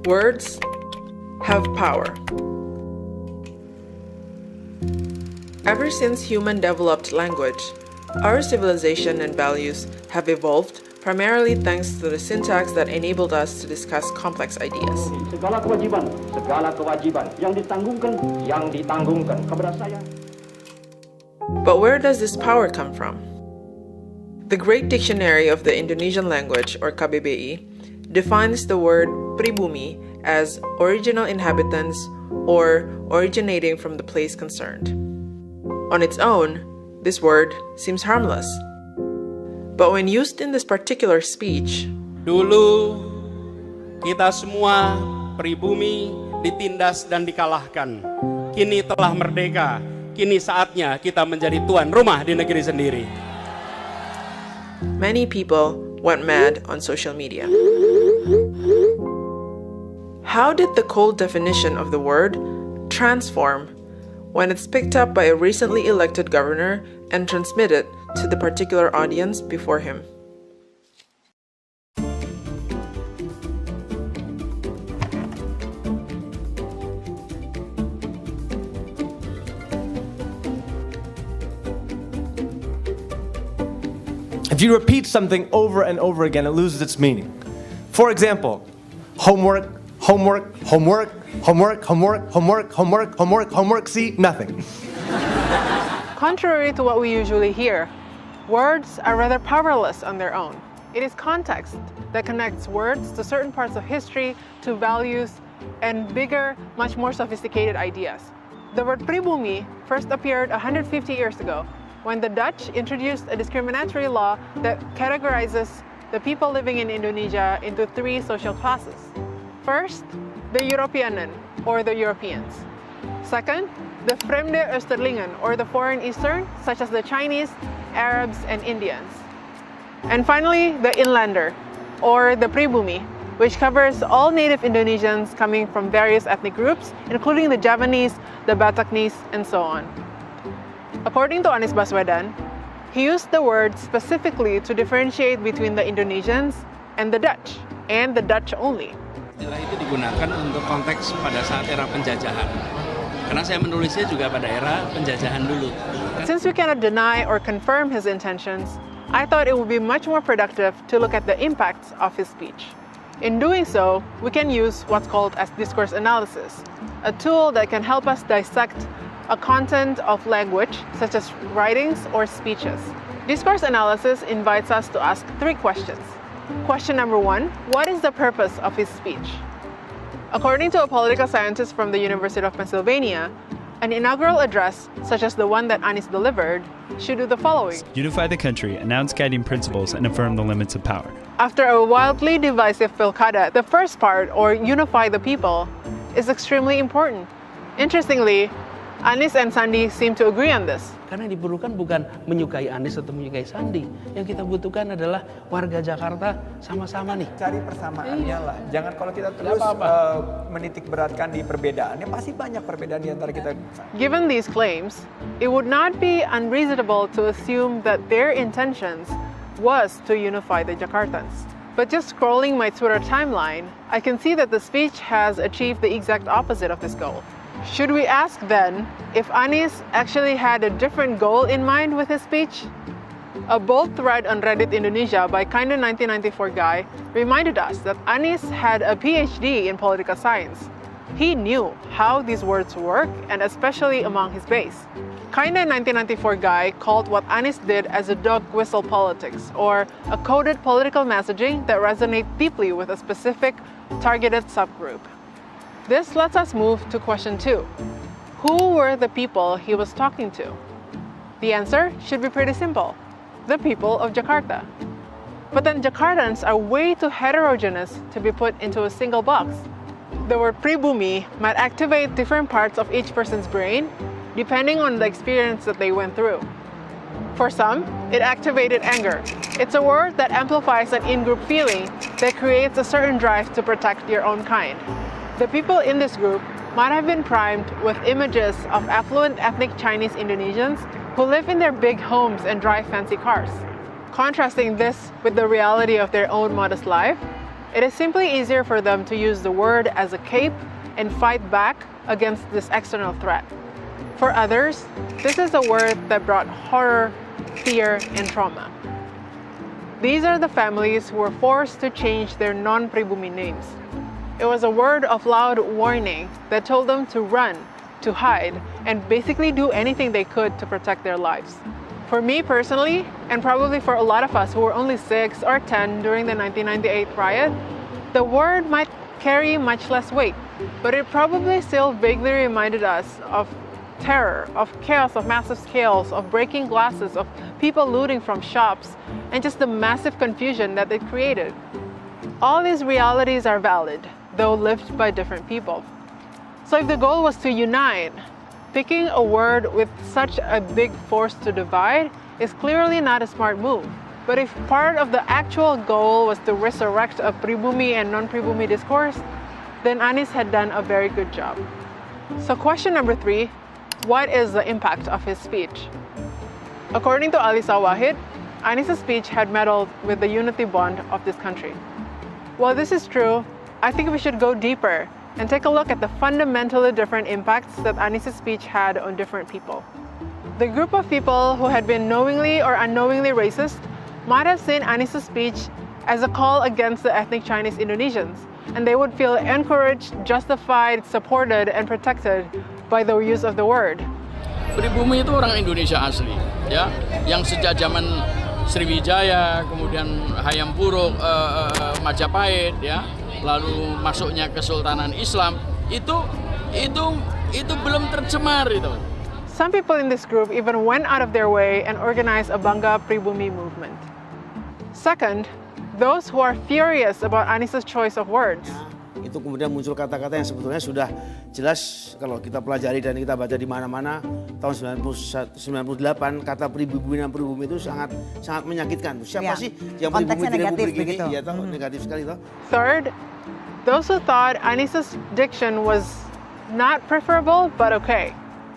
Words have power. Ever since human developed language, our civilization and values have evolved primarily thanks to the syntax that enabled us to discuss complex ideas. Segala kewajiban yang ditanggungan kepada saya. But where does this power come from? The Great Dictionary of the Indonesian Language, or KBBI, defines the word Pribumi as original inhabitants or originating from the place concerned. On its own, this word seems harmless. But when used in this particular speech, dulu kita semua pribumi ditindas dan dikalahkan. Kini telah merdeka. Kini saatnya kita menjadi tuan rumah di negeri sendiri. Many people went mad on social media. How did the cold definition of the word transform when it's picked up by a recently elected governor and transmitted to the particular audience before him? If you repeat something over and over again, it loses its meaning. For example, homework, homework, homework, homework, homework, homework, homework, homework, homework, see, nothing. Contrary to what we usually hear, words are rather powerless on their own. It is context that connects words to certain parts of history, to values, and bigger, much more sophisticated ideas. The word pribumi first appeared 150 years ago, when the Dutch introduced a discriminatory law that categorizes the people living in Indonesia into three social classes. First, the Europeanen, or the Europeans. Second, the Vreemde Oosterlingen, or the foreign Eastern, such as the Chinese, Arabs, and Indians. And finally, the Inlander, or the Pribumi, which covers all native Indonesians coming from various ethnic groups, including the Javanese, the Bataknese, and so on. According to Anies Baswedan, he used the word specifically to differentiate between the Indonesians and the Dutch only. Istilah itu digunakan untuk konteks pada saat era penjajahan. Karena saya menulisnya juga pada era penjajahan dulu. Since we cannot deny or confirm his intentions, I thought it would be much more productive to look at the impacts of his speech. In doing so, we can use what's called as discourse analysis, a tool that can help us dissect a content of language, such as writings or speeches. Discourse analysis invites us to ask three questions. Question number one, what is the purpose of his speech? According to a political scientist from the University of Pennsylvania, an inaugural address, such as the one that Anies delivered, should do the following. Unify the country, announce guiding principles, and affirm the limits of power. After a wildly divisive pilkada, the first part, or unify the people, is extremely important. Interestingly, Anies and Sandi seem to agree on this. Karena yang diperlukan bukan menyukai Anies atau menyukai Sandi. Yang kita butuhkan adalah warga Jakarta sama-sama nih. Cari persamaannya lah. Jangan kalau kita terus menitik beratkan di perbedaannya, pasti banyak perbedaan di antara kita. Given these claims, it would not be unreasonable to assume that their intentions was to unify the Jakartans. But just scrolling my Twitter timeline, I can see that the speech has achieved the exact opposite of this goal. Should we ask then if Anies actually had a different goal in mind with his speech? A bold thread on Reddit Indonesia by Kinda 1994 guy reminded us that Anies had a PhD in political science. He knew how these words work, and especially among his base. Kinda 1994 guy called what Anies did as a dog whistle politics, or a coded political messaging that resonates deeply with a specific targeted subgroup. This lets us move to question 2. Who were the people he was talking to? The answer should be pretty simple. The people of Jakarta. But then Jakartans are way too heterogeneous to be put into a single box. The word pribumi might activate different parts of each person's brain, depending on the experience that they went through. For some, it activated anger. It's a word that amplifies an in-group feeling that creates a certain drive to protect your own kind. The people in this group might have been primed with images of affluent ethnic Chinese Indonesians who live in their big homes and drive fancy cars. Contrasting this with the reality of their own modest life, It is simply easier for them to use the word as a cape and fight back against this external threat. For others, this is a word that brought horror, fear, and trauma. These are the families who were forced to change their non-Pribumi names. It was a word of loud warning that told them to run, to hide, and basically do anything they could to protect their lives. For me personally, and probably for a lot of us who were only 6 or 10 during the 1998 riot, the word might carry much less weight, but it probably still vaguely reminded us of terror, of chaos of massive scales, of breaking glasses, of people looting from shops, and just the massive confusion that it created. All these realities are valid, though lived by different people. So if the goal was to unite, picking a word with such a big force to divide is clearly not a smart move. But if part of the actual goal was to resurrect a Pribumi and non-Pribumi discourse, then Anies had done a very good job. So question number 3, what is the impact of his speech? According to Alisa Wahid, Anies' speech had meddled with the unity bond of this country. While this is true, I think we should go deeper and take a look at the fundamentally different impacts that Anies' speech had on different people. The group of people who had been knowingly or unknowingly racist might have seen Anies' speech as a call against the ethnic Chinese Indonesians, and they would feel encouraged, justified, supported, and protected by the use of the word. Pribumi itu orang Indonesia asli, ya, yang sejak zaman Sriwijaya, kemudian Hayam Buruk, Majapahit, ya, lalu masuknya Kesultanan Islam, itu belum tercemar itu. Some people in this group even went out of their way and organized a Bangga Pribumi movement. Second, those who are furious about Anies' choice of words. Itu kemudian muncul kata-kata yang sebetulnya sudah jelas kalau kita pelajari dan kita baca di mana-mana. Tahun 98 kata pribumi dan pribumi itu sangat menyakitkan. Siapa sih yang pribumi tidak begini? Ya, negatif sekali toh. Third, those who thought Anies' diction was not preferable but okay.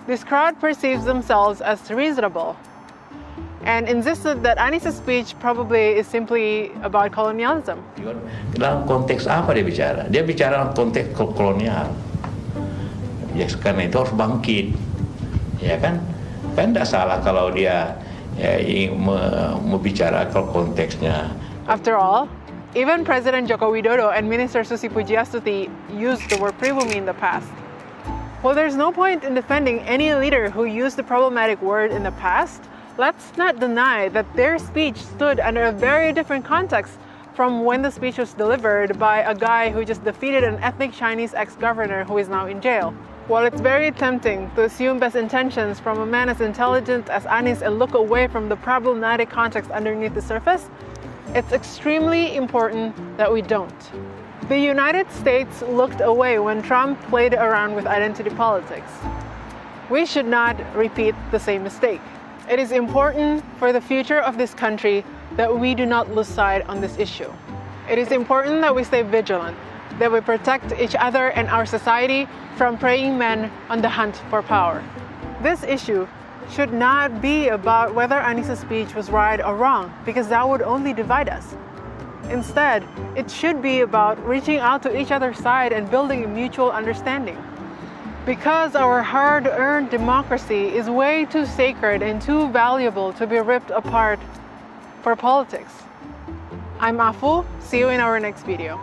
This crowd perceives themselves as reasonable and insisted that Anies' speech probably is simply about colonialism. Dalam konteks apa dia bicara? Dia bicara dalam konteks kolonial. Ya, karena itu harus bangkit. Ya kan? Kan tidak salah kalau dia membicara konteksnya. After all, even President Joko Widodo and Minister Susi Pujiastuti used the word pribumi in the past. Well, there's no point in defending any leader who used the problematic word in the past. Let's not deny that their speech stood under a very different context from when the speech was delivered by a guy who just defeated an ethnic Chinese ex-governor who is now in jail. While it's very tempting to assume best intentions from a man as intelligent as Anies and look away from the problematic context underneath the surface, it's extremely important that we don't. The United States looked away when Trump played around with identity politics. We should not repeat the same mistake. It is important for the future of this country that we do not lose sight on this issue. It is important that we stay vigilant, that we protect each other and our society from preying men on the hunt for power. This issue should not be about whether Anies' speech was right or wrong, because that would only divide us. Instead, it should be about reaching out to each other's side and building a mutual understanding. Because our hard-earned democracy is way too sacred and too valuable to be ripped apart for politics. I'm Afu. See you in our next video.